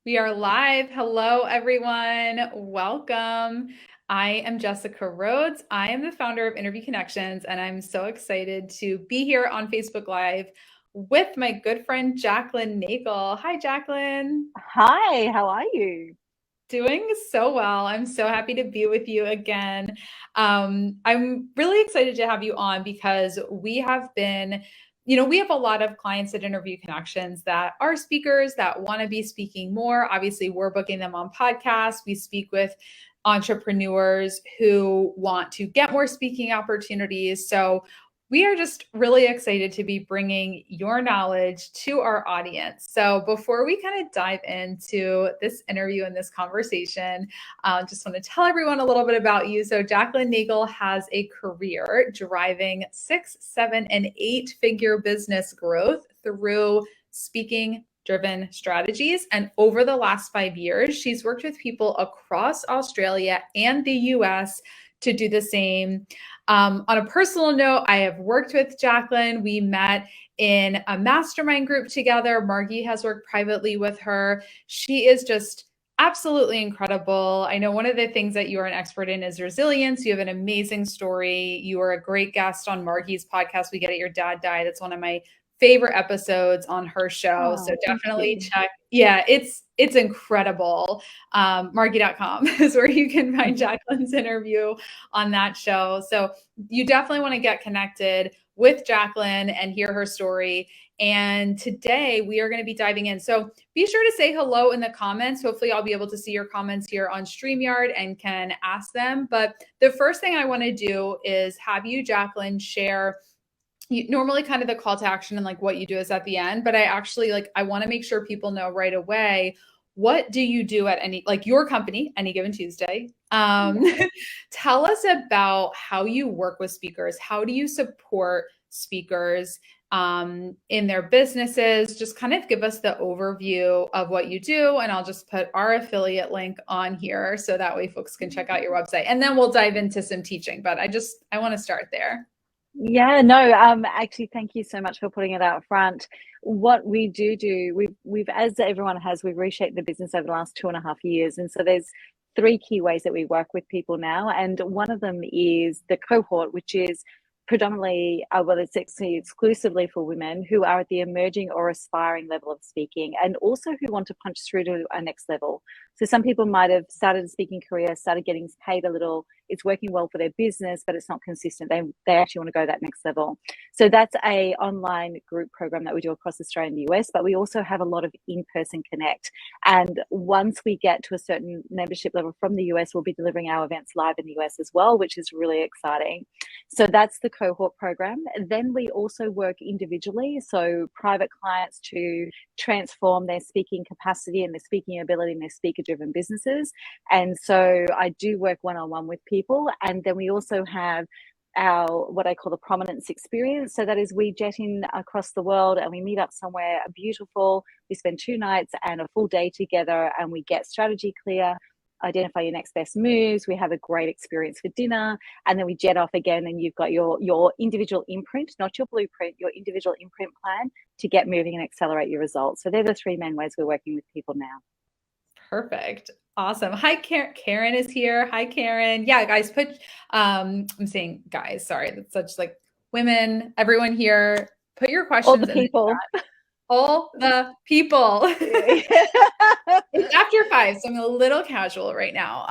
We are live. Hello, everyone. Welcome. I am Jessica Rhodes. I am the founder of Interview Connections, and I'm so excited to be here on Facebook Live with my good friend Jacqueline Nagel. Hi, Jacqueline. Hi, how are you? Doing so well. I'm so happy to be with you again. I'm really excited to have you on because we have a lot of clients at Interview Connections that are speakers that want to be speaking more. Obviously, we're booking them on podcasts. We speak with entrepreneurs who want to get more speaking opportunities. So we are just really excited to be bringing your knowledge to our audience. So, before we kind of dive into this interview and this conversation, just want to tell everyone a little bit about you. So, Jacqueline Nagel has a career driving 6, 7, and 8 figure business growth through speaking driven strategies. And over the last 5 years, she's worked with people across Australia and the US to do the same. On a personal note, I have worked with Jacqueline. We met in a mastermind group together. Margie has worked privately with her. She is just absolutely incredible. I know one of the things that you are an expert in is resilience. You have an amazing story. You are a great guest on Margie's podcast, We Get It, Your Dad Died. It's one of my favorite episodes on her show. So Oh, thank definitely you. check. Yeah, it's incredible. Margie.com is where you can find Jacqueline's interview on that show. So you definitely want to get connected with Jacqueline and hear her story. And today we are going to be diving in. So be sure to say hello in the comments. Hopefully, I'll be able to see your comments here on StreamYard and can ask them. But the first thing I want to do is have you, Jacqueline, share normally kind of the call to action and like what you do is at the end, but I want to make sure people know right away, what do you do at any, like your company, Any Given Tuesday? Yeah. Tell us about how you work with speakers. How do you support speakers in their businesses? Just kind of give us the overview of what you do, and I'll just put our affiliate link on here so that way folks can check out your website, and then we'll dive into some teaching. But I want to start there. Yeah, no, actually, thank you so much for putting it out front. What we do, we've, as everyone has, we've reshaped the business over the last 2.5 years. And so there's three key ways that we work with people now. And one of them is the cohort, which is predominantly, well, it's actually exclusively for women who are at the emerging or aspiring level of speaking and also who want to punch through to a next level. So some people might have started a speaking career, started getting paid a little, it's working well for their business, but it's not consistent. They actually want to go that next level. So that's a online group program that we do across Australia and the US, but we also have a lot of in-person connect. And once we get to a certain membership level from the US, we'll be delivering our events live in the US as well, which is really exciting. So that's the cohort program. And then we also work individually, so private clients to transform their speaking capacity and their speaking ability in their speaker driven businesses. And so I do work one on one with people. And then we also have our what I call the prominence experience. So that is we jet in across the world and we meet up somewhere beautiful. We spend 2 nights and a full day together and we get strategy clear, identify your next best moves. We have a great experience for dinner and then we jet off again and you've got your individual imprint, not your blueprint, your individual imprint plan to get moving and accelerate your results. So they're the three main ways we're working with people now. Perfect. Awesome. Hi, Karen is here. Hi, Karen. Yeah, guys, I'm saying guys, sorry. That's such like women, everyone here, put your All the questions in the people. chat. All the people. It's after 5, so I'm a little casual right now.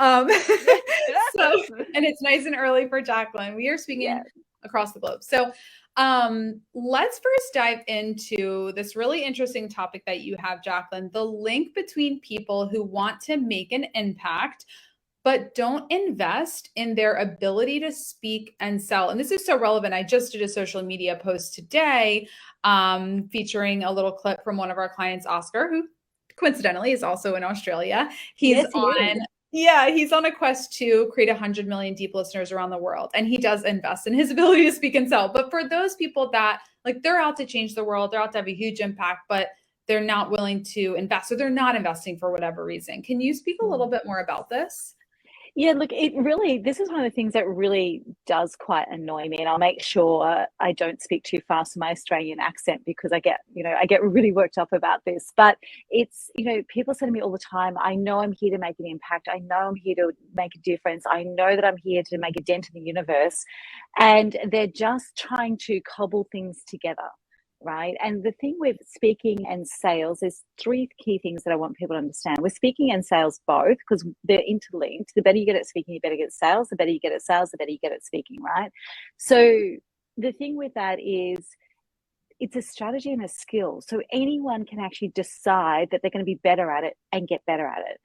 So, and it's nice and early for Jacqueline. We are Yeah. speaking across the globe. So, let's first dive into this really interesting topic that you have, Jacqueline, the link between people who want to make an impact but don't invest in their ability to speak and sell. And this is so relevant. I just did a social media post today featuring a little clip from one of our clients, Oscar, who coincidentally is also in Australia. He's Yes, he on is. yeah, he's on a quest to create 100 million deep listeners around the world. And he does invest in his ability to speak and sell. But for those people that like they're out to change the world, they're out to have a huge impact, but they're not willing to invest or they're not investing for whatever reason. Can you speak a little bit more about this? Yeah, look, this is one of the things that really does quite annoy me. And I'll make sure I don't speak too fast in my Australian accent because I get really worked up about this. But people say to me all the time, I know I'm here to make an impact. I know I'm here to make a difference. I know that I'm here to make a dent in the universe. And they're just trying to cobble things together. Right. And the thing with speaking and sales, there's three key things that I want people to understand. With speaking and sales both, because they're interlinked. The better you get at speaking, you better get at sales. The better you get at sales, the better you get at speaking, right? So the thing with that is it's a strategy and a skill. So anyone can actually decide that they're going to be better at it and get better at it.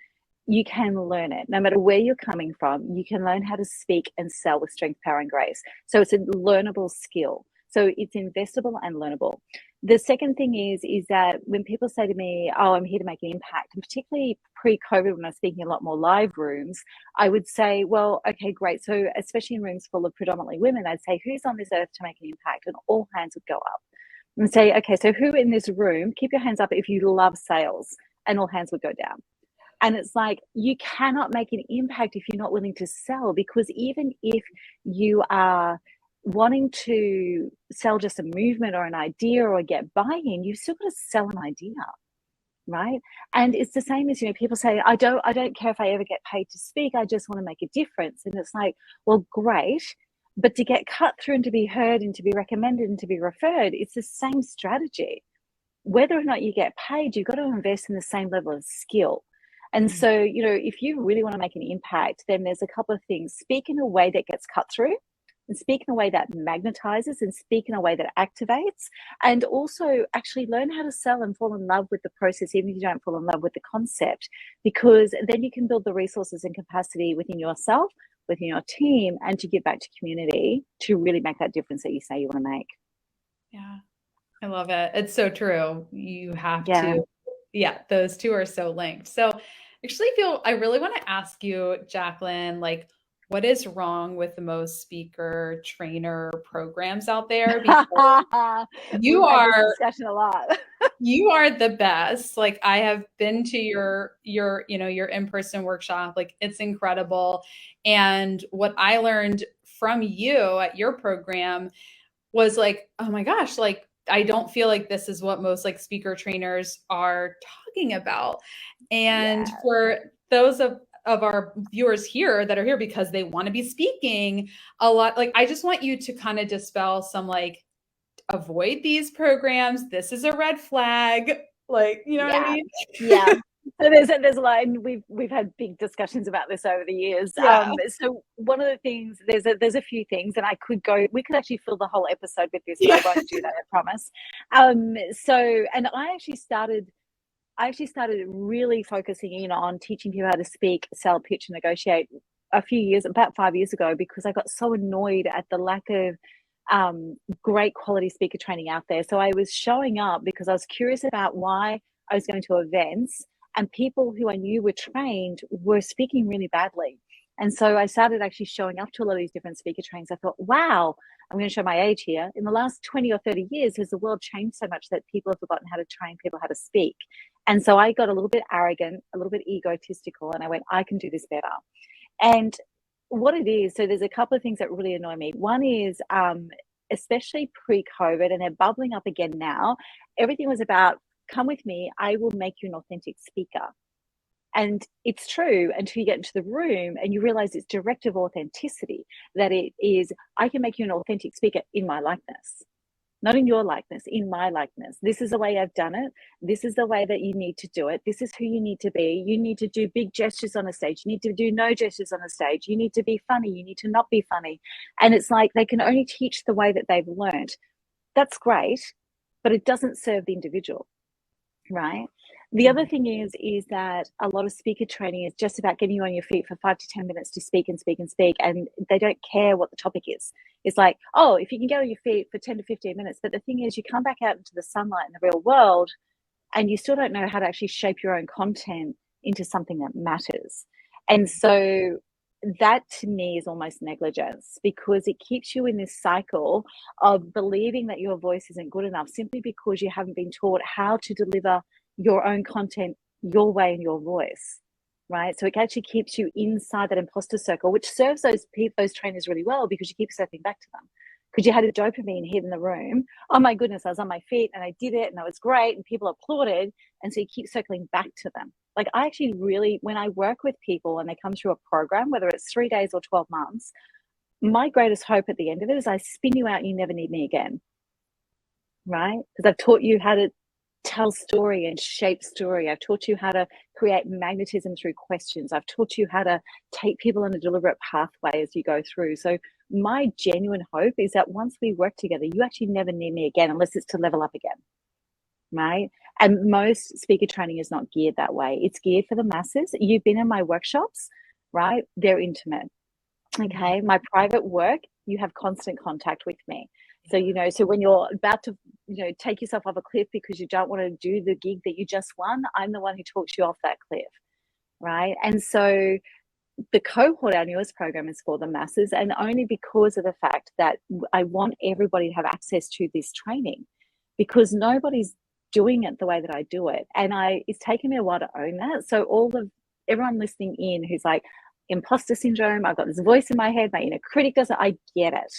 You can learn it no matter where you're coming from. You can learn how to speak and sell with strength, power, and grace. So it's a learnable skill. So it's investable and learnable. The second thing is that when people say to me, "Oh, I'm here to make an impact," and particularly pre-COVID, when I was speaking in a lot more live rooms, I would say, "Well, okay, great." So especially in rooms full of predominantly women, I'd say, "Who's on this earth to make an impact?" And all hands would go up. And say, "Okay, so who in this room? Keep your hands up if you love sales," and all hands would go down. And it's like, you cannot make an impact if you're not willing to sell, because even if you are wanting to sell just a movement or an idea or get buy-in, you've still got to sell an idea, right? And it's the same as, people say, I don't care if I ever get paid to speak, I just want to make a difference. And it's like, well, great. But to get cut through and to be heard and to be recommended and to be referred, it's the same strategy. Whether or not you get paid, you've got to invest in the same level of skill. And so, if you really want to make an impact, then there's a couple of things. Speak in a way that gets cut through, and speak in a way that magnetizes, and speak in a way that activates, and also actually learn how to sell and fall in love with the process, even if you don't fall in love with the concept, because then you can build the resources and capacity within yourself, within your team, and to give back to community to really make that difference that you say you want to make. Yeah, I love it. It's so true. You have Yeah. to, yeah, those two are so linked. So actually feel I really want to ask you, Jacqueline, like what is wrong with the most speaker trainer programs out there? Because We've you had this are discussion a lot. you are the best. Like I have been to your in-person workshop. Like it's incredible. And what I learned from you at your program was like, oh my gosh, like I don't feel like this is what most like speaker trainers are talking about. And Yeah. for those of our viewers here that are here because they want to be speaking a lot, like I just want you to kind of dispel some like avoid these programs. This is a red flag. Like, you know what I Yeah. mean? Yeah. So there's a lot, and we've had big discussions about this over the years. Yeah. So one of the things, there's a few things, and we could actually fill the whole episode with this, but Yeah. I won't do that, I promise. And I actually started really focusing in on teaching people how to speak, sell, pitch, and negotiate about 5 years ago, because I got so annoyed at the lack of great quality speaker training out there. So I was showing up because I was curious about why I was going to events and people who I knew were trained were speaking really badly. And so I started actually showing up to a lot of these different speaker trainings. I thought, wow, I'm going to show my age here. In the last 20 or 30 years, has the world changed so much that people have forgotten how to train people how to speak? And so I got a little bit arrogant, a little bit egotistical, and I went, I can do this better. And what it is, so there's a couple of things that really annoy me. One is, especially pre-COVID, and they're bubbling up again now, everything was about, come with me, I will make you an authentic speaker. And it's true until you get into the room and you realize it's directive authenticity, that it is, I can make you an authentic speaker in my likeness. Not in your likeness, in my likeness. This is the way I've done it. This is the way that you need to do it. This is who you need to be. You need to do big gestures on a stage. You need to do no gestures on a stage. You need to be funny. You need to not be funny. And it's like they can only teach the way that they've learned. That's great, but it doesn't serve the individual, right? The other thing is that a lot of speaker training is just about getting you on your feet for 5 to 10 minutes to speak and speak and speak, and they don't care what the topic is. It's like, oh, if you can get on your feet for 10 to 15 minutes, but the thing is, you come back out into the sunlight in the real world, and you still don't know how to actually shape your own content into something that matters. And so that to me is almost negligence, because it keeps you in this cycle of believing that your voice isn't good enough simply because you haven't been taught how to deliver your own content your way and your voice. right? So it actually keeps you inside that imposter circle, which serves those trainers really well because you keep circling back to them. Because you had a dopamine hit in the room. Oh my goodness, I was on my feet and I did it and that was great and people applauded. And so you keep circling back to them. Like I actually really, when I work with people and they come through a program, whether it's 3 days or 12 months, my greatest hope at the end of it is I spin you out and you never need me again, right? Because I've taught you how to tell story and shape story. I've taught you how to create magnetism through questions. I've taught you how to take people on a deliberate pathway as you go through. So my genuine hope is that once we work together, you actually never need me again unless it's to level up again, right? And most speaker training is not geared that way. It's geared for the masses. You've been in my workshops, right? They're intimate. Okay. My private work, you have constant contact with me. So, so when you're about to, take yourself off a cliff because you don't want to do the gig that you just won, I'm the one who talks you off that cliff, right? And so the cohort, our newest program, is for the masses, and only because of the fact that I want everybody to have access to this training, because nobody's doing it the way that I do it. And it's taken me a while to own that. So everyone listening in who's like, imposter syndrome, I've got this voice in my head, my inner critic does it, I get it.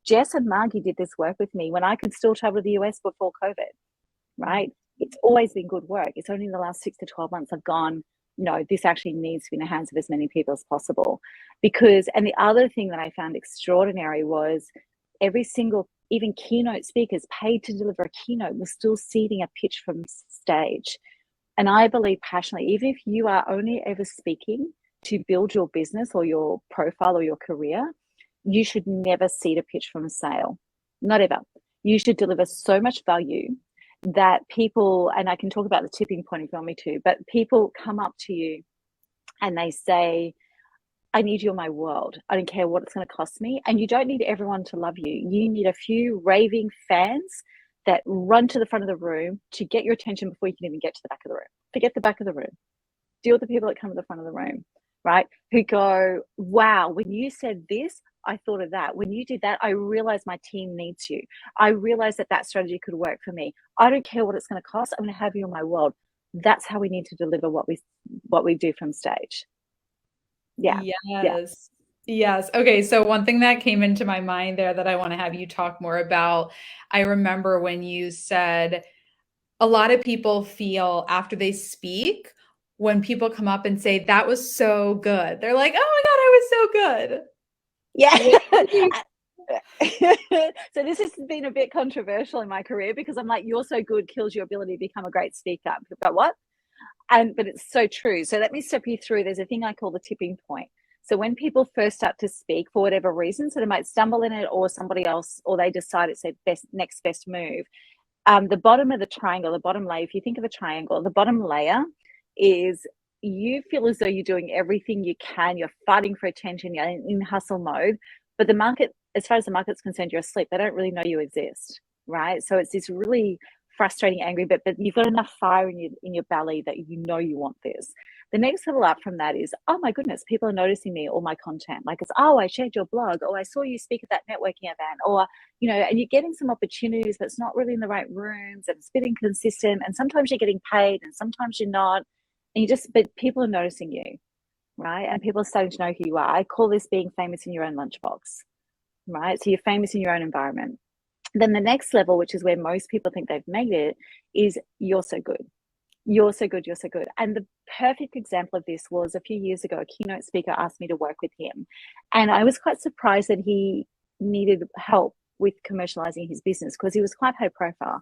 Jess and Margie did this work with me when I could still travel to the US before COVID, right? It's always been good work. It's only in the last 6 to 12 months I've gone, no, this actually needs to be in the hands of as many people as possible. And the other thing that I found extraordinary was every single, even keynote speakers paid to deliver a keynote was still seeding a pitch from stage. And I believe passionately, even if you are only ever speaking to build your business or your profile or your career, you should never seed a pitch from a sale. Not ever. You should deliver so much value that people, and I can talk about the tipping point if you want me to, but people come up to you and they say, I need you in my world. I don't care what it's going to cost me. And you don't need everyone to love you. You need a few raving fans that run to the front of the room to get your attention before you can even get to the back of the room. Forget the back of the room. Deal with the people that come to the front of the room, right? Who go, wow, when you said this, I thought of that. When you did that, I realized my team needs you. I realized that strategy could work for me. I don't care what it's going to cost. I'm going to have you in my world. That's how we need to deliver what we do from stage. Yeah. Yes. Yes. Okay. So one thing that came into my mind there that I want to have you talk more about, I remember when you said a lot of people feel after they speak, when people come up and say, that was so good, they're like, oh my God, I was so good. Yeah. So this has been a bit controversial in my career because I'm like, you're so good kills your ability to become a great speaker. But what? But it's so true. So let me step you through. There's a thing I call the tipping point. So when people first start to speak for whatever reason, so they might stumble in it or somebody else, or they decide it's their next best move. The bottom of the triangle, the bottom layer, if you think of a triangle, the bottom layer is you feel as though you're doing everything you can. You're fighting for attention. You're in hustle mode. But the market, as far as the market's concerned, you're asleep. They don't really know you exist, right? So it's this really frustrating, angry, but you've got enough fire in your belly that you know you want this. The next level up from that is, oh my goodness, people are noticing me or my content. Like it's, oh, I shared your blog, or I saw you speak at that networking event, or, and you're getting some opportunities, but it's not really in the right rooms and it's a bit inconsistent. And sometimes you're getting paid and sometimes you're not. And but people are noticing you, right? And people are starting to know who you are. I call this being famous in your own lunchbox, right? So you're famous in your own environment. Then the next level, which is where most people think they've made it, is you're so good. You're so good. You're so good. And the perfect example of this was a few years ago, a keynote speaker asked me to work with him. And I was quite surprised that he needed help with commercializing his business because he was quite high profile.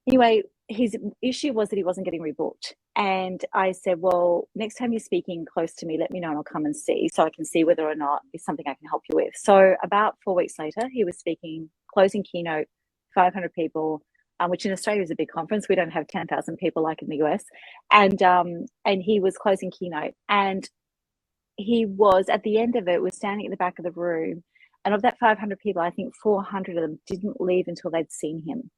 Anyway, his issue was that he wasn't getting rebooked. And I said, well, next time you're speaking close to me, let me know and I'll come and see so I can see whether or not it's something I can help you with. So about 4 weeks later, he was speaking, closing keynote, 500 people, which in Australia is a big conference. We don't have 10,000 people like in the US. And he was closing keynote. And he was, at the end of it, was standing at the back of the room. And of that 500 people, I think 400 of them didn't leave until they'd seen him.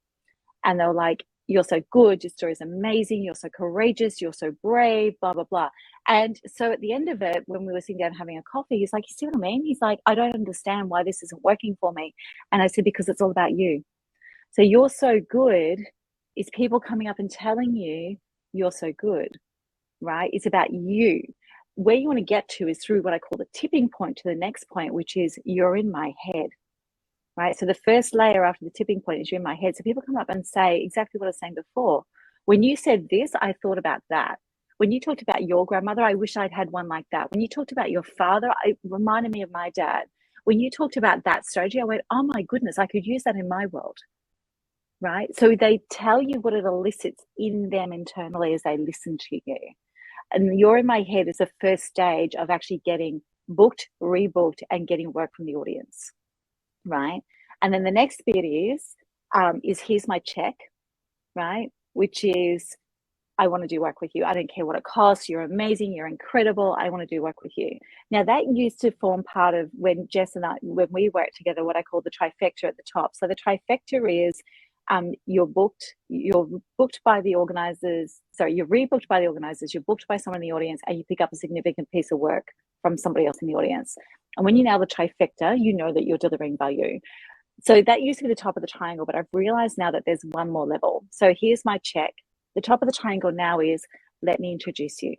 And they were like, you're so good, your story is amazing, you're so courageous, you're so brave, blah, blah, blah. And so at the end of it, when we were sitting down having a coffee, he's like, you see what I mean? He's like, I don't understand why this isn't working for me. And I said, because it's all about you. So you're so good is people coming up and telling you you're so good, right? It's about you. Where you want to get to is through what I call the tipping point to the next point, which is you're in my head, right? So the first layer after the tipping point is you're in my head. So people come up and say exactly what I was saying before. When you said this, I thought about that. When you talked about your grandmother, I wish I'd had one like that. When you talked about your father, it reminded me of my dad. When you talked about that strategy, I went, oh my goodness, I could use that in my world, right? So they tell you what it elicits in them internally as they listen to you. And you're in my head is the first stage of actually getting booked, rebooked, and getting work from the audience, right? And then the next bit is here's my check, right? Which is, I want to do work with you. I don't care what it costs. You're amazing. You're incredible. I want to do work with you. Now that used to form part of when Jess and I, when we worked together, what I call the trifecta at the top. So the trifecta is you're booked by the organizers. Sorry, you're rebooked by the organizers. You're booked by someone in the audience, and you pick up a significant piece of work from somebody else in the audience. And when you nail the trifecta, you know that you're delivering value. So that used to be the top of the triangle, but I've realized now that there's one more level. So here's my check. The top of the triangle now is let me introduce you.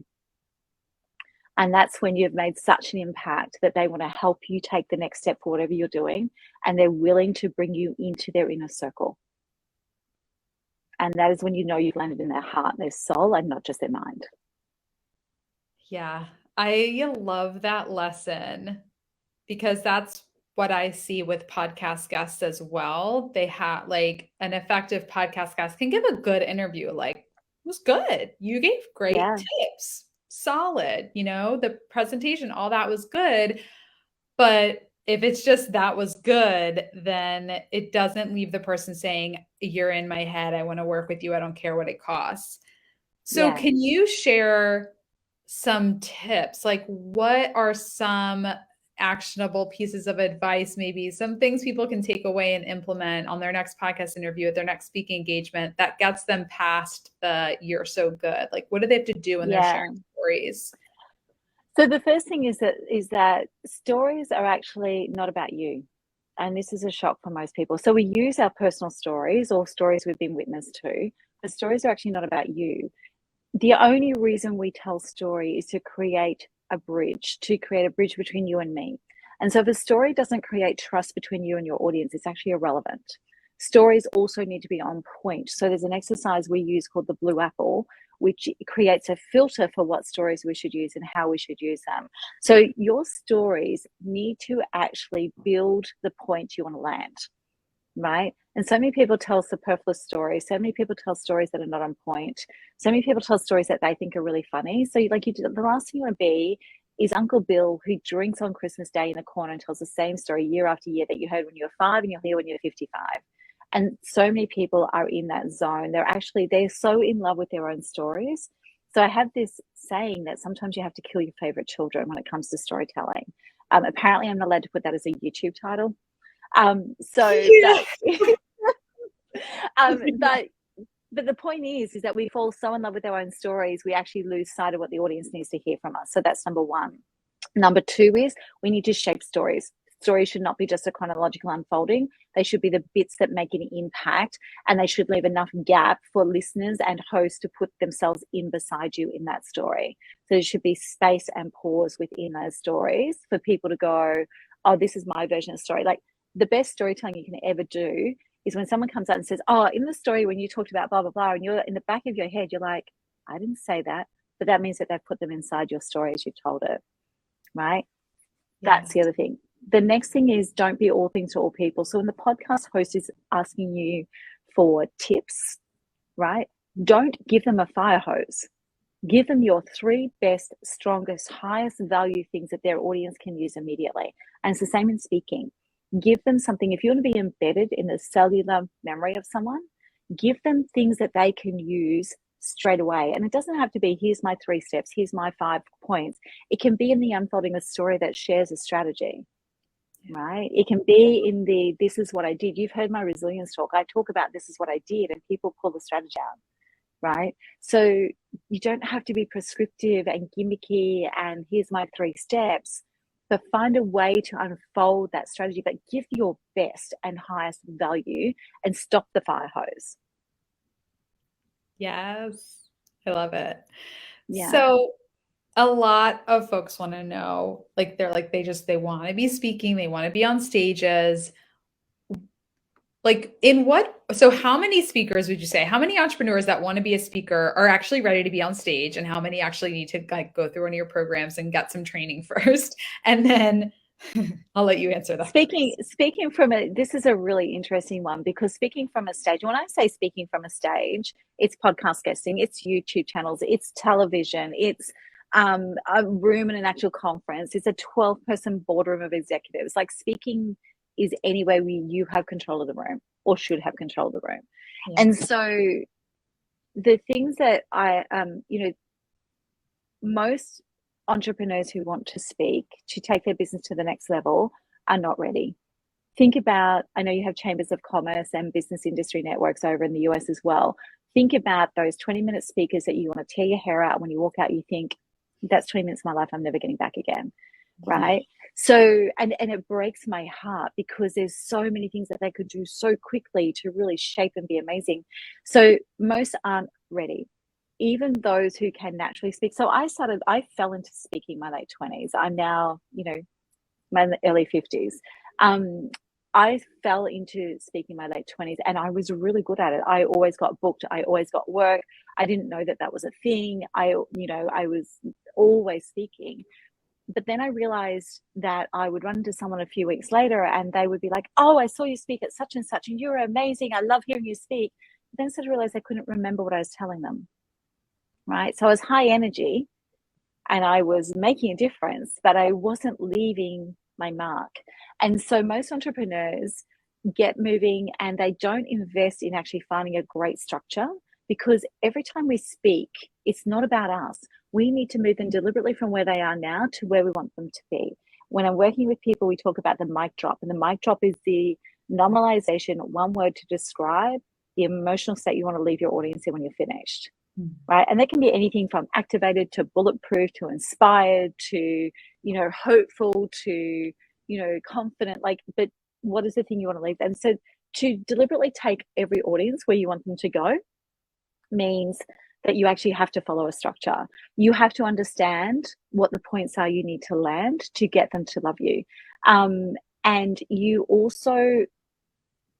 And that's when you've made such an impact that they want to help you take the next step for whatever you're doing, and they're willing to bring you into their inner circle. And that is when you know you've landed in their heart, their soul, and not just their mind. Yeah, I love that lesson because that's what I see with podcast guests as well. They have like an effective podcast guest can give a good interview, like, it was good. You gave great Yeah. tips, solid, the presentation, all that was good. But if it's just that was good, then it doesn't leave the person saying, you're in my head. I want to work with you. I don't care what it costs. So Yeah. can you share some tips? Like, what are some actionable pieces of advice, maybe some things people can take away and implement on their next podcast interview, at their next speaking engagement that gets them past the you're so good? Like, what do they have to do when they're sharing stories? So the first thing is that stories are actually not about you. And this is a shock for most people. So we use our personal stories or stories we've been witness to, but stories are actually not about you. The only reason we tell story is to create a bridge between you and me. And so if a story doesn't create trust between you and your audience, it's actually irrelevant. Stories also need to be on point. So there's an exercise we use called the Blue Apple, which creates a filter for what stories we should use and how we should use them. So your stories need to actually build the point you want to land, right? And so many people tell superfluous stories. So many people tell stories that are not on point. So many people tell stories that they think are really funny. So the last thing you want to be is Uncle Bill, who drinks on Christmas Day in the corner and tells the same story year after year that you heard when you were 5 and you'll hear when you're 55. And so many people are in that zone. They're so in love with their own stories. So I have this saying that sometimes you have to kill your favorite children when it comes to storytelling. Apparently I'm not allowed to put that as a YouTube title. But the point is that we fall so in love with our own stories, we actually lose sight of what the audience needs to hear from us. So that's number one. Number two is we need to shape stories. Stories should not be just a chronological unfolding. They should be the bits that make an impact, and they should leave enough gap for listeners and hosts to put themselves in beside you in that story. So there should be space and pause within those stories for people to go, oh, this is my version of story. Like, the best storytelling you can ever do is when someone comes out and says, oh, in the story when you talked about blah, blah, blah, and you're in the back of your head, you're like, I didn't say that. But that means that they've put them inside your story as you've told it, right? Yeah. That's the other thing. The next thing is don't be all things to all people. So when the podcast host is asking you for tips, right, don't give them a fire hose. Give them your 3 best, strongest, highest value things that their audience can use immediately. And it's the same in speaking. Give them something. If you want to be embedded in the cellular memory of someone, give them things that they can use straight away. And it doesn't have to be, here's my 3 steps, here's my 5 points. It can be in the unfolding a story that shares a strategy, right? It can be in the, this is what I did. You've heard my resilience talk. I talk about this is what I did, and people pull the strategy out, right? So you don't have to be prescriptive and gimmicky and here's my 3 steps, but find a way to unfold that strategy, but give your best and highest value and stop the fire hose. Yes, I love it. Yeah. So a lot of folks want to know, like they're like they want to be speaking, they want to be on stages. Like in what, so how many speakers would you say, how many entrepreneurs that want to be a speaker are actually ready to be on stage, and how many actually need to like go through one of your programs and get some training first? And then I'll let you answer that Speaking from a, this is a really interesting one, because speaking from a stage, when I say speaking from a stage, it's podcast guesting, it's YouTube channels, it's television, it's a room in an actual conference, it's a 12-person boardroom of executives. Like, speaking is anywhere where you have control of the room, or should have control of the room. Yeah. And so the things that most entrepreneurs who want to speak, to take their business to the next level, are not ready. Think about, I know you have chambers of commerce and business industry networks over in the US as well. Think about those 20-minute speakers that you want to tear your hair out. When you walk out, you think, that's 20 minutes of my life I'm never getting back again. Right. So, and it breaks my heart, because there's so many things that they could do so quickly to really shape and be amazing. So most aren't ready, even those who can naturally speak. So I fell into speaking in my late 20s. I'm now, my early 50s. I fell into speaking in my late 20s, and I was really good at it. I always got booked. I always got work. I didn't know that was a thing. I was always speaking. But then I realized that I would run into someone a few weeks later and they would be like, oh, I saw you speak at such and such, and you're amazing. I love hearing you speak. But then I started to realize I couldn't remember what I was telling them. Right. So I was high energy and I was making a difference, but I wasn't leaving my mark. And so most entrepreneurs get moving and they don't invest in actually finding a great structure, because every time we speak, it's not about us. We need to move them deliberately from where they are now to where we want them to be. When I'm working with people, we talk about the mic drop, and the mic drop is the normalization, one word to describe the emotional state you want to leave your audience in when you're finished. Right. And that can be anything from activated to bulletproof to inspired to, hopeful to, confident, but what is the thing you want to leave? And so to deliberately take every audience where you want them to go means that you actually have to follow a structure. You have to understand what the points are you need to land to get them to love you. And you also,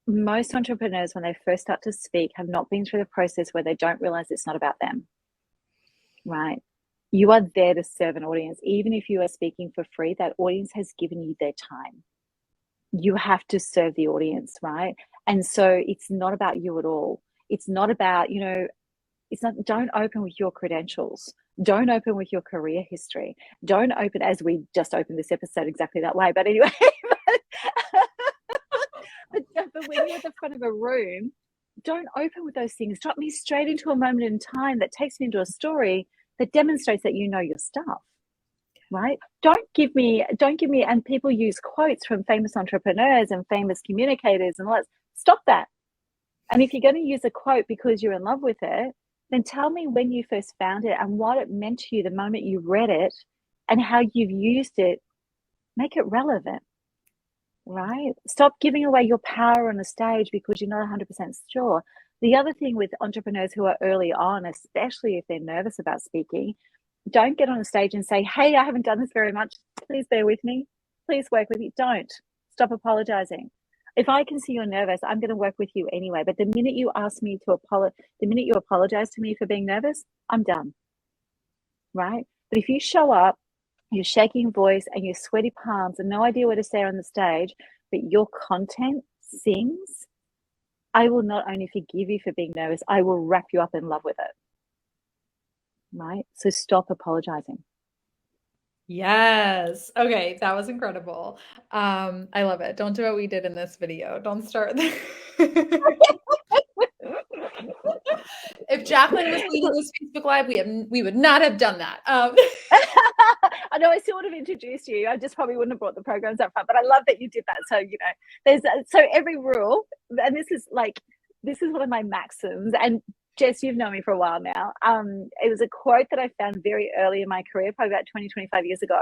most entrepreneurs, when they first start to speak, have not been through the process where they don't realize it's not about them, right? You are there to serve an audience. Even if you are speaking for free, that audience has given you their time. You have to serve the audience, right? And so it's not about you at all. It's not about, don't open with your credentials. Don't open with your career history. Don't open, as we just opened this episode exactly that way. But anyway, but when you're at the front of a room, don't open with those things. Drop me straight into a moment in time that takes me into a story that demonstrates that you know your stuff, right? Don't give me, and people use quotes from famous entrepreneurs and famous communicators and let's stop that. And if you're going to use a quote because you're in love with it, then tell me when you first found it and what it meant to you the moment you read it and how you've used it. Make it relevant. Right? Stop giving away your power on the stage because you're not 100% sure. The other thing with entrepreneurs who are early on, especially if they're nervous about speaking, don't get on a stage and say, hey, I haven't done this very much. Please bear with me. Please work with me. Don't. Stop apologizing. If I can see you're nervous, I'm going to work with you anyway. But the minute you ask me to the minute you apologize to me for being nervous, I'm done. Right? But if you show up, your shaking voice and your sweaty palms and no idea where to say on the stage, but your content sings, I will not only forgive you for being nervous, I will wrap you up in love with it. Right? So stop apologizing. Yes. Okay, that was incredible. I love it. Don't do what we did in this video. Don't start there. If Jacqueline was leading this Facebook Live, we would not have done that. I know I still would have introduced you. I just probably wouldn't have brought the programs up front, but I love that you did that. So, there's so every rule, and this is one of my maxims. And Jess, you've known me for a while now. It was a quote that I found very early in my career, probably about 20, 25 years ago.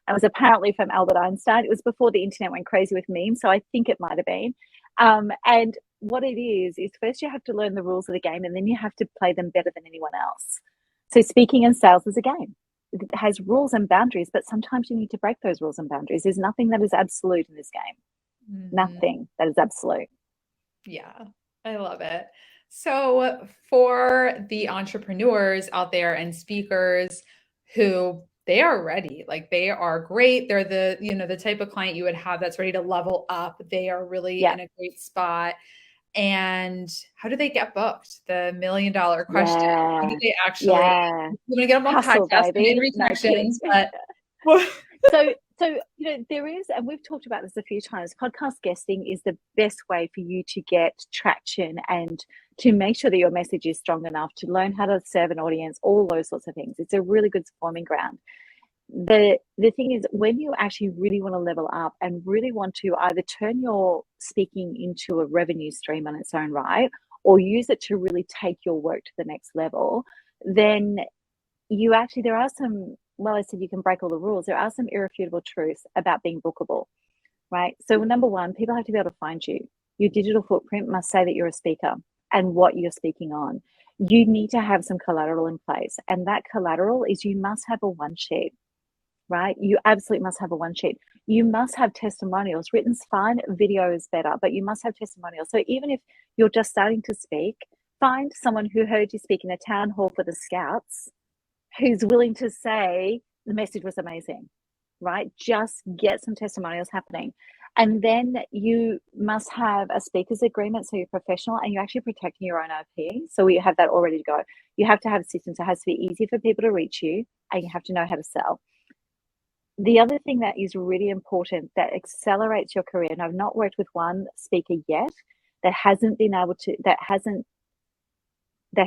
It was apparently from Albert Einstein. It was before the internet went crazy with memes, so I think it might have been. And what it is first you have to learn the rules of the game, and then you have to play them better than anyone else. So speaking and sales is a game. It has rules and boundaries, but sometimes you need to break those rules and boundaries. There's nothing that is absolute in this game. Mhm. Nothing that is absolute. Yeah, I love it. So, for the entrepreneurs out there and speakers who they are ready, like they are great. They're the type of client you would have that's ready to level up. They are really Yeah. in a great spot. And how do they get booked? The million-dollar question. How do Yeah. they actually, Yeah. I'm gonna get them on Hustle, podcasts and in baby. No kidding. rejections, but So, there is, and we've talked about this a few times, podcast guesting is the best way for you to get traction and to make sure that your message is strong enough to learn how to serve an audience, all those sorts of things. It's a really good forming ground. The thing is, when you actually really want to level up and really want to either turn your speaking into a revenue stream on its own right, or use it to really take your work to the next level, then you actually, there are some, well, I said you can break all the rules. There are some irrefutable truths about being bookable, right? So, number one, people have to be able to find you. Your digital footprint must say that you're a speaker and what you're speaking on. You need to have some collateral in place. And that collateral is you must have a one sheet, right? You absolutely must have a one sheet. You must have testimonials. Written's fine, video is better, but you must have testimonials. So, even if you're just starting to speak, find someone who heard you speak in a town hall for the Scouts who's willing to say the message was amazing, right? Just get some testimonials happening. And then you must have a speaker's agreement so you're professional and you're actually protecting your own IP. So you have that all ready to go. You have to have systems. It has to be easy for people to reach you and you have to know how to sell. The other thing that is really important that accelerates your career, and I've not worked with one speaker yet that hasn't been able to, that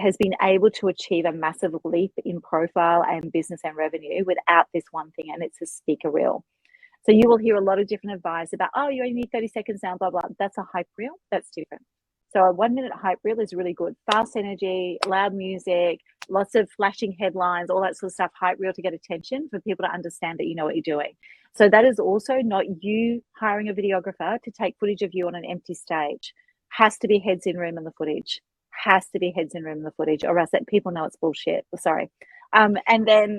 has been able to achieve a massive leap in profile and business and revenue without this one thing, and it's a speaker reel. So you will hear a lot of different advice about, oh, you only need 30 seconds now, blah, blah. That's a hype reel. That's different. So a 1 minute hype reel is really good. Fast energy, loud music, lots of flashing headlines, all that sort of stuff. Hype reel to get attention for people to understand that you know what you're doing. So that is also not you hiring a videographer to take footage of you on an empty stage. Has to be heads in room in the footage. Has to be heads in room in the footage, or else that people know it's bullshit. Sorry. And then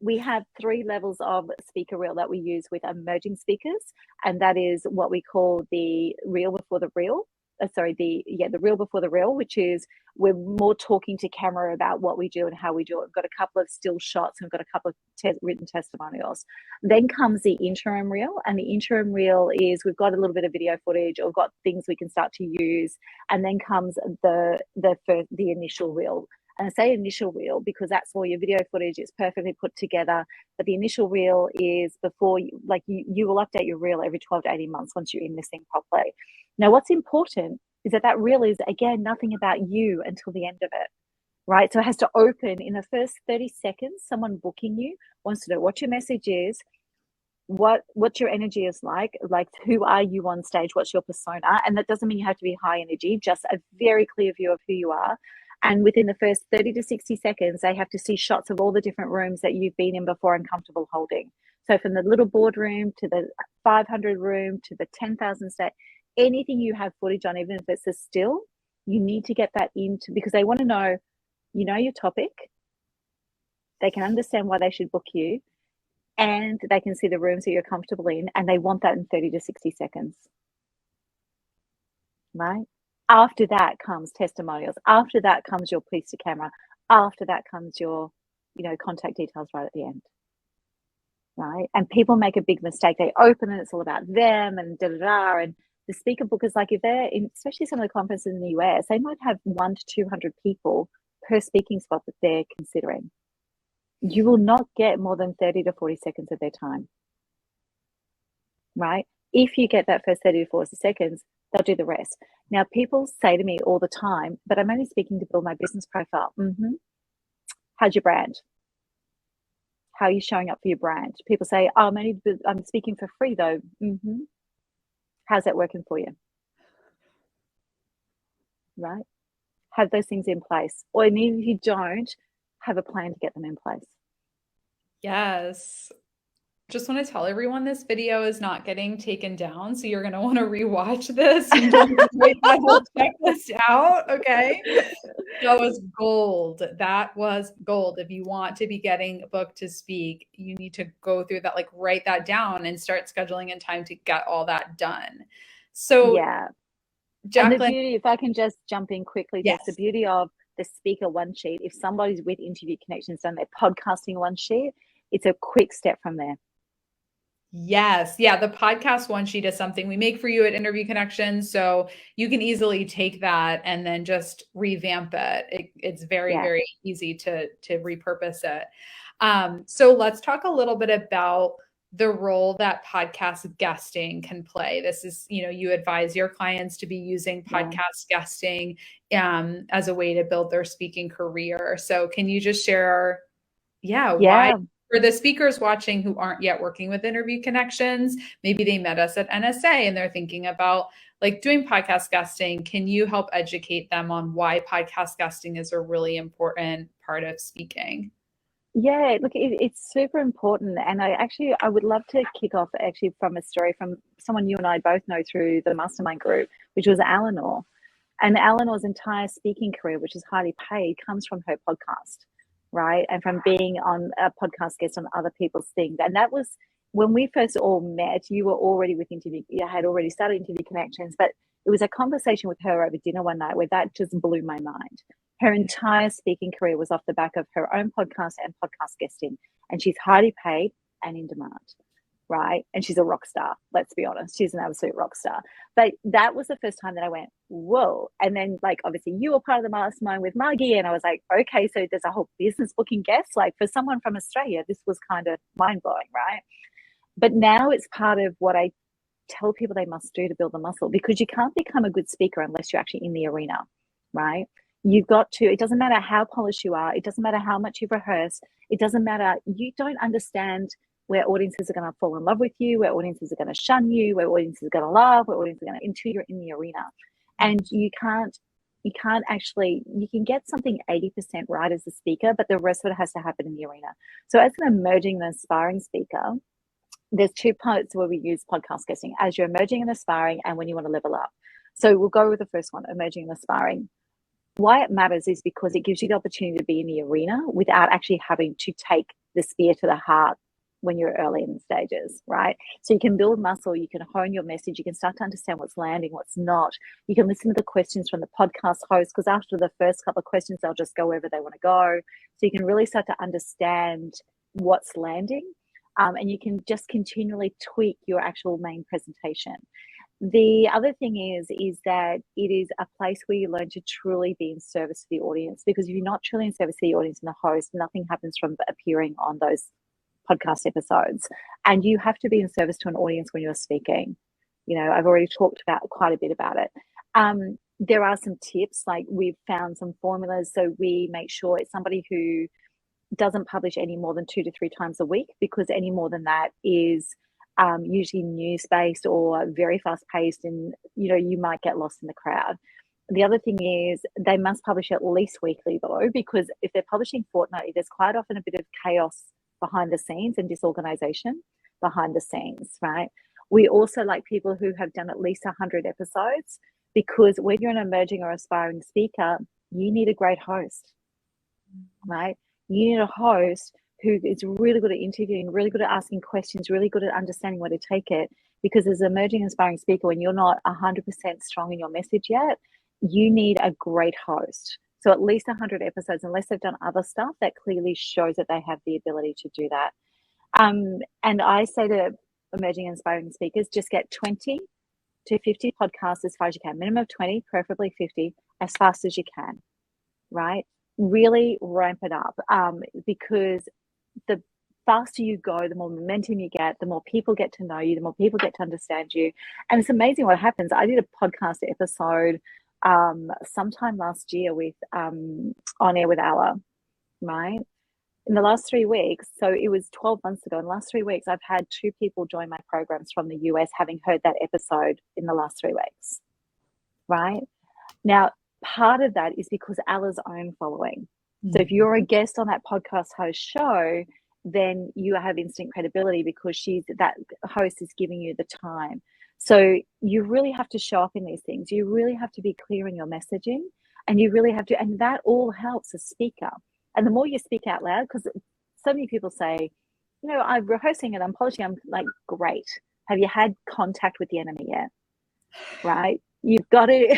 we have 3 levels of speaker reel that we use with emerging speakers, and that is what we call the reel before the reel. The reel before the reel, which is we're more talking to camera about what we do and how we do it. We've got a couple of still shots and we've got a couple of written testimonials. Then comes the interim reel, and the interim reel is we've got a little bit of video footage or got things we can start to use, and then comes the initial reel. And I say initial reel because that's all your video footage. It's perfectly put together. But the initial reel is before you will update your reel every 12 to 18 months once you're in this thing properly. Now, what's important is that reel is, again, nothing about you until the end of it, right? So it has to open in the first 30 seconds. Someone booking you wants to know what your message is, what your energy is like who are you on stage, what's your persona. And that doesn't mean you have to be high energy, just a very clear view of who you are. And within the first 30 to 60 seconds, they have to see shots of all the different rooms that you've been in before and comfortable holding. So from the little boardroom to the 500 room to the 10,000 state, anything you have footage on, even if it's a still, you need to get that into, because they want to know, your topic. They can understand why they should book you, and they can see the rooms that you're comfortable in, and they want that in 30 to 60 seconds, right? After that comes testimonials. After that comes your piece to camera. After that comes your, contact details right at the end, right? And people make a big mistake. They open and it's all about them and da-da-da. And the speaker bookers, like if they're in, especially some of the conferences in the US, they might have 100 to 200 people per speaking spot that they're considering. You will not get more than 30 to 40 seconds of their time, right? If you get that first 30 to 40 seconds, they'll do the rest. Now, people say to me all the time, but I'm only speaking to build my business profile. How's your brand? How are you showing up for your brand? People say, oh, I'm speaking for free though. How's that working for you? Right? Have those things in place. Or even if you don't, have a plan to get them in place. Yes. Just want to tell everyone this video is not getting taken down, so you're going to want to rewatch this and wait that whole checklist out, okay? That was gold. That was gold. If you want to be getting booked to speak, you need to go through that, like write that down and start scheduling in time to get all that done. So, Yeah. And the Jacqueline, beauty, if I can just jump in quickly, Jess, the yes. beauty of the speaker one sheet, if somebody's with Interview Connections done their podcasting one sheet, it's a quick step from there. Yes. Yeah. The podcast one sheet is something we make for you at Interview Connections. So you can easily take that and then just revamp it. It's very, very easy to repurpose it. So let's talk a little bit about the role that podcast guesting can play. This is, you advise your clients to be using podcast guesting as a way to build their speaking career. So can you just share, why? For the speakers watching who aren't yet working with Interview Connections, maybe they met us at NSA and they're thinking about like doing podcast guesting. Can you help educate them on why podcast guesting is a really important part of speaking? Yeah, look, it's super important. And I would love to kick off actually from a story from someone you and I both know through the mastermind group, which was Eleanor. And Eleanor's entire speaking career, which is highly paid, comes from her podcast, right? And from being on a podcast guest on other people's things. And that was when we first all met, you were already with Interview, you had already started Interview Connections, but it was a conversation with her over dinner one night where that just blew my mind. Her entire speaking career was off the back of her own podcast and podcast guesting. And she's highly paid and in demand, right? And she's a rock star, let's be honest. She's an absolute rock star. But that was the first time that I went, whoa. And then, like, obviously you were part of the mastermind with Margie. And I was like, okay, so there's a whole business booking guest. Like, for someone from Australia, this was kind of mind-blowing, right? But now it's part of what I tell people they must do to build the muscle, because you can't become a good speaker unless you're actually in the arena, right? You've got to, it doesn't matter how polished you are. It doesn't matter how much you've rehearsed. It doesn't matter. You don't understand where audiences are going to fall in love with you, where audiences are going to shun you, where audiences are going to laugh, where audiences are going to, until you're in the arena. And you can't actually, you can get something 80% right as a speaker, but the rest of it has to happen in the arena. So as an emerging and aspiring speaker, there's two parts where we use podcast guesting: as you're emerging and aspiring, and when you want to level up. So we'll go with the first one, emerging and aspiring. Why it matters is because it gives you the opportunity to be in the arena without actually having to take the spear to the heart when you're early in the stages, right? So you can build muscle, you can hone your message, you can start to understand what's landing, what's not. You can listen to the questions from the podcast host, because after the first couple of questions, they'll just go wherever they want to go. So you can really start to understand what's landing. And you can just continually tweak your actual main presentation. The other thing is that it is a place where you learn to truly be in service to the audience, because if you're not truly in service to the audience and the host, nothing happens from appearing on those podcast episodes. And you have to be in service to an audience when you're speaking. I've already talked about quite a bit about it. There are some tips, like we've found some formulas. So we make sure it's somebody who doesn't publish any more than 2 to 3 times a week, because any more than that is usually news-based or very fast-paced, and you might get lost in the crowd. The other thing is they must publish at least weekly, though, because if they're publishing fortnightly, there's quite often a bit of chaos behind the scenes and disorganization behind the scenes, right? We also like people who have done at least 100 episodes, because when you're an emerging or aspiring speaker, you need a great host, right? You need a host who is really good at interviewing, really good at asking questions, really good at understanding where to take it. Because as an emerging aspiring speaker, when you're not 100% strong in your message yet, you need a great host. So at least 100 episodes, unless they've done other stuff, that clearly shows that they have the ability to do that. And I say to emerging and aspiring speakers, just get 20 to 50 podcasts as far as you can. Minimum of 20, preferably 50, as fast as you can, right? Really ramp it up, because the faster you go, the more momentum you get, the more people get to know you, the more people get to understand you. And it's amazing what happens. I did a podcast episode sometime last year with On Air with Ella, right? In the last 3 weeks, so it was 12 months ago, in the last 3 weeks, I've had 2 people join my programs from the US, having heard that episode in the last 3 weeks, right? Now, part of that is because Ella's own following. So if you're a guest on that podcast host show then you have instant credibility because that host is giving you the time. So you really have to show up in these things. You really have to be clear in your messaging, and you really have to, and that all helps a speaker. And the more you speak out loud, because so many people say, I'm rehearsing and I'm polishing. I'm like, great. Have you had contact with the enemy yet? Right? You've got to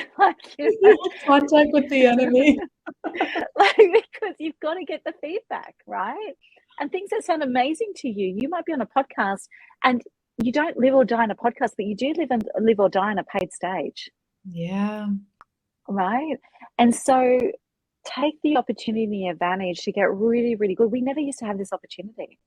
contact with the enemy. because you've got to get the feedback, right? And things that sound amazing to you. You might be on a podcast and you don't live or die in a podcast, but you do live or die on a paid stage. Yeah. Right. And so take the opportunity and the advantage to get really, really good. We never used to have this opportunity.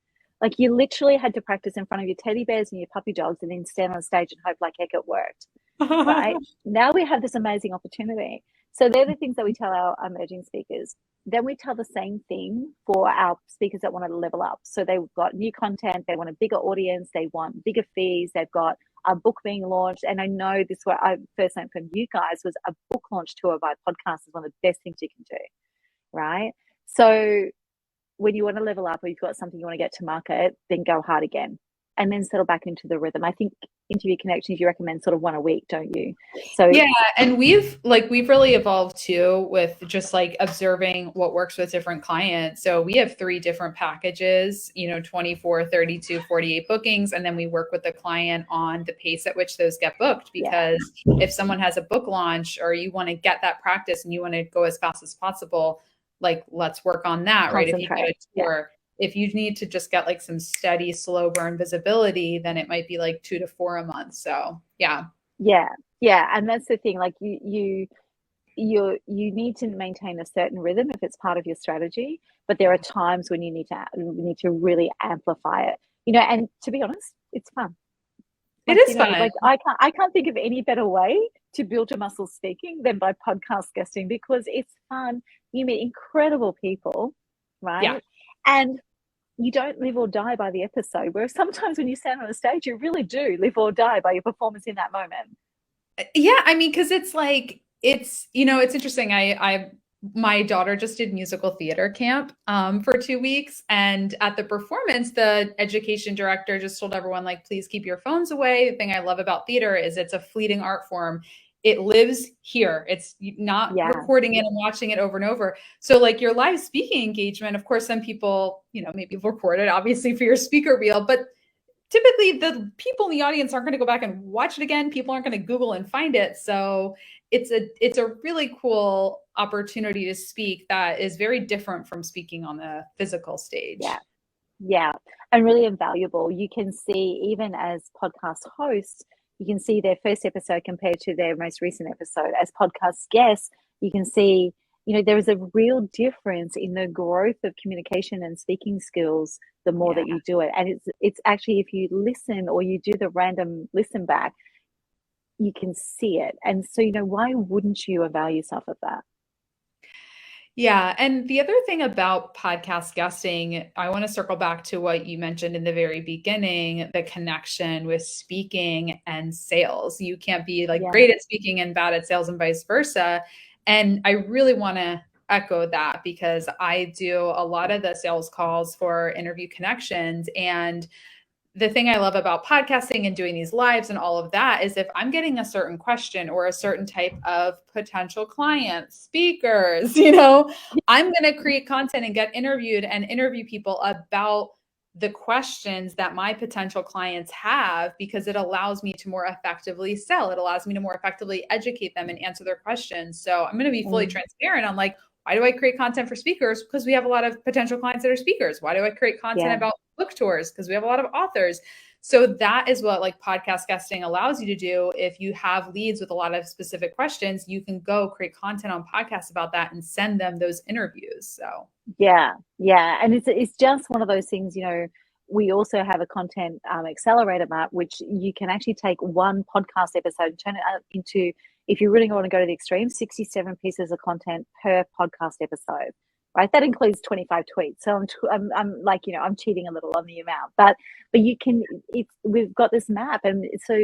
Like, you literally had to practice in front of your teddy bears and your puppy dogs and then stand on stage and hope like heck it worked. Right. Now we have this amazing opportunity. So they're the things that we tell our emerging speakers. Then we tell the same thing for our speakers that want to level up. So they've got new content, they want a bigger audience, they want bigger fees, they've got a book being launched. And I know this, what I first learned from you guys was a book launch tour by podcast is one of the best things you can do. Right. So when you want to level up or you've got something you want to get to market, then go hard again and then settle back into the rhythm. I think Interview Connections, you recommend sort of one a week, don't you? So yeah, and we've really evolved too with just like observing what works with different clients. So we have 3 different packages, 24, 32, 48 bookings, and then we work with the client on the pace at which those get booked, because if someone has a book launch or you want to get that practice and you want to go as fast as possible, like, let's work on that, right? If you get a tour, if you need to just get like some steady, slow burn visibility, then it might be like 2 to 4 a month. So yeah. And that's the thing. Like, you need to maintain a certain rhythm if it's part of your strategy, but there are times when you need to really amplify it. And to be honest, it's fun. It is fun. Like, I can't think of any better way to build a muscle speaking than by podcast guesting, because it's fun. You meet incredible people, right? Yeah. And you don't live or die by the episode, whereas sometimes when you stand on a stage, you really do live or die by your performance in that moment. Yeah, I mean, because it's like, it's interesting. My daughter just did musical theater camp for 2 weeks, and at the performance, the education director just told everyone, like, please keep your phones away. The thing I love about theater is it's a fleeting art form. It lives here. It's not recording it and watching it over and over. So like your live speaking engagement, of course, some people, maybe record it obviously for your speaker reel, but typically the people in the audience aren't going to go back and watch it again. People aren't going to Google and find it. So it's a really cool opportunity to speak that is very different from speaking on the physical stage. Yeah. And really invaluable. You can see, even as podcast hosts, you can see their first episode compared to their most recent episode. As podcast guests, you can see, there is a real difference in the growth of communication and speaking skills the more that you do it. And it's actually, if you listen or you do the random listen back, you can see it. And so, why wouldn't you avail yourself of that? Yeah. And the other thing about podcast guesting, I want to circle back to what you mentioned in the very beginning, the connection with speaking and sales. You can't be great at speaking and bad at sales and vice versa. And I really want to echo that, because I do a lot of the sales calls for Interview Connections. And the thing I love about podcasting and doing these lives and all of that is, if I'm getting a certain question or a certain type of potential client, speakers, I'm going to create content and get interviewed and interview people about the questions that my potential clients have, because it allows me to more effectively sell. It allows me to more effectively educate them and answer their questions. So I'm going to be fully transparent on, like, why do I create content for speakers? Because we have a lot of potential clients that are speakers. Why do I create content about book tours? Because we have a lot of authors. So that is what podcast guesting allows you to do. If you have leads with a lot of specific questions, you can go create content on podcasts about that and send them those interviews. So and it's just one of those things. We also have a content accelerator map, which you can actually take one podcast episode and turn it into, if you really want to go to the extreme, 67 pieces of content per podcast episode, right? That includes 25 tweets. So I'm like, I'm cheating a little on the amount, but you can, we've got this map. And so,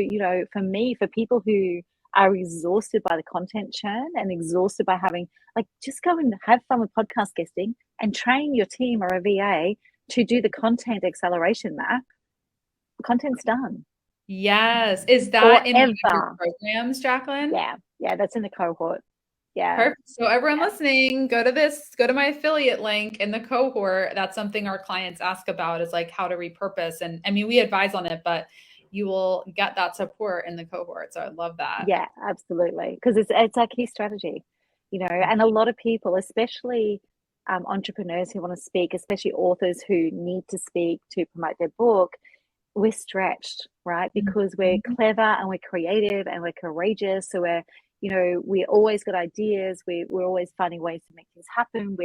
for me, for people who are exhausted by the content churn and exhausted by having, just go and have fun with podcast guesting and train your team or a VA to do the content acceleration map, content's done. Yes. Is that in one of your Forever. programs, Jacqueline? Yeah, that's in the cohort. Yeah. Perfect. So everyone listening, go to my affiliate link in the cohort. That's something our clients ask about, is like how to repurpose. And I mean, we advise on it, but you will get that support in the cohort. So I love that. Yeah, absolutely. Because it's our key strategy, and a lot of people, especially entrepreneurs who want to speak, especially authors who need to speak to promote their book, we're stretched, right? Because we're clever and we're creative and we're courageous. So we always got ideas. We're always finding ways to make things happen.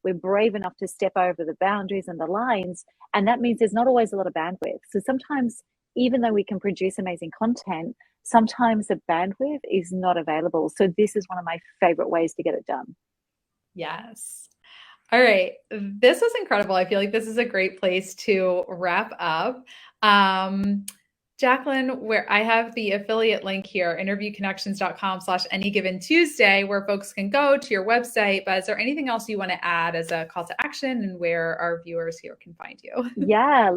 We're brave enough to step over the boundaries and the lines. And that means there's not always a lot of bandwidth. So sometimes, even though we can produce amazing content, sometimes the bandwidth is not available. So this is one of my favorite ways to get it done. Yes. All right. This was incredible. I feel like this is a great place to wrap up. Jacqueline, where I have the affiliate link here, interviewconnections.com/anygiventuesday, where folks can go to your website. But is there anything else you want to add as a call to action and where our viewers here can find you? Yeah.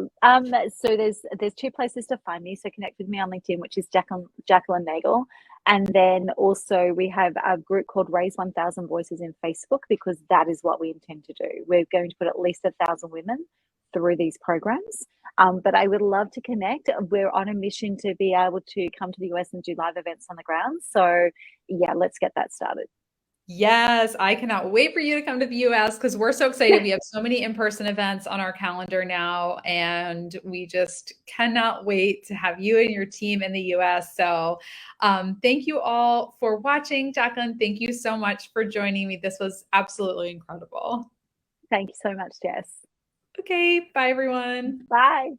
So there's two places to find me. So connect with me on LinkedIn, which is Jacqueline Nagel. And then also we have a group called Raise 1000 Voices in Facebook, because that is what we intend to do. We're going to put at least 1,000 women through these programs. But I would love to connect. We're on a mission to be able to come to the US and do live events on the ground. So yeah, let's get that started. Yes, I cannot wait for you to come to the US, because we're so excited. We have so many in-person events on our calendar now, and we just cannot wait to have you and your team in the US. So thank you all for watching. Jacqueline, thank you so much for joining me. This was absolutely incredible. Thank you so much, Jess. Okay, bye everyone. Bye.